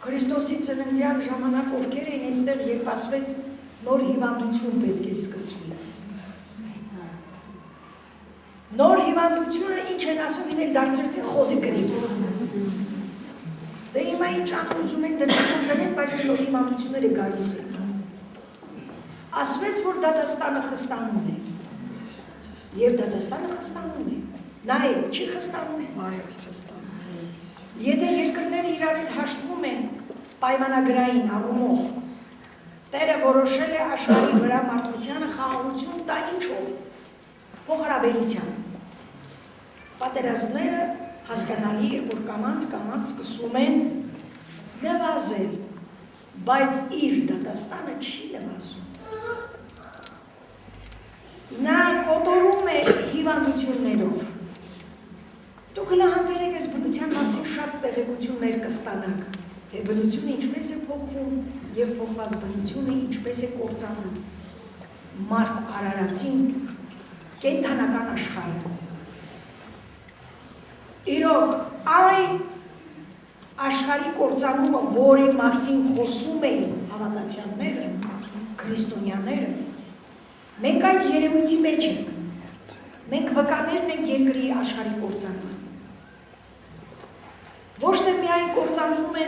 Քրիստոսի ծննդյան ժամանակ ովքեր էին այստեղ, երբ ասվեց նոր հիվանդություն պետք է սկսվի։ Նոր հիվանդությունը ինչ են ասում, ինել դարձրեցին խոզի գրիպ։ Դե հիմա ինչ անում ուզում են դնեն, բայց նոր հիվանդությունները գալիս են։ Ասվեց, որ Դատաստանը խստանում է։ Եվ Դատաստանը խստանում է։ Նայեք, չի խստանում է։ Եթե երկրները իրար հետ հաշտվում են պայմանագրային առումով, Տերը որոշել է աշխարհի վրա մարդկությանը խաղաղություն տա ինչով։ Փոխհարաբերությամբ։ Պատերազմները հասկանալի է, որ կամաց սկսում են նվազել, բայց իր դատաստանը չի նվազում։ Նա կոտորում է հիվանդություններով։ Դուք հլահանվերեք այս բնության մասին շատ տեղեկություններ կստանաք, թե բնությունը ինչպես է փոխվում և փոխված բնությունը ինչպես է կործանում։ Մարդ արարածին կենդանական աշխարհը։ Իրոք այն աշխարհի կործանումը, որի մասին խոսում էին հավատացյալները, քրիստոնյաները, մենք այդ երևույթի մեջ ենք։ Մենք վկաներն ենք երկրի աշխարհի կործանման։ Ոչ թե միայն կործանվում են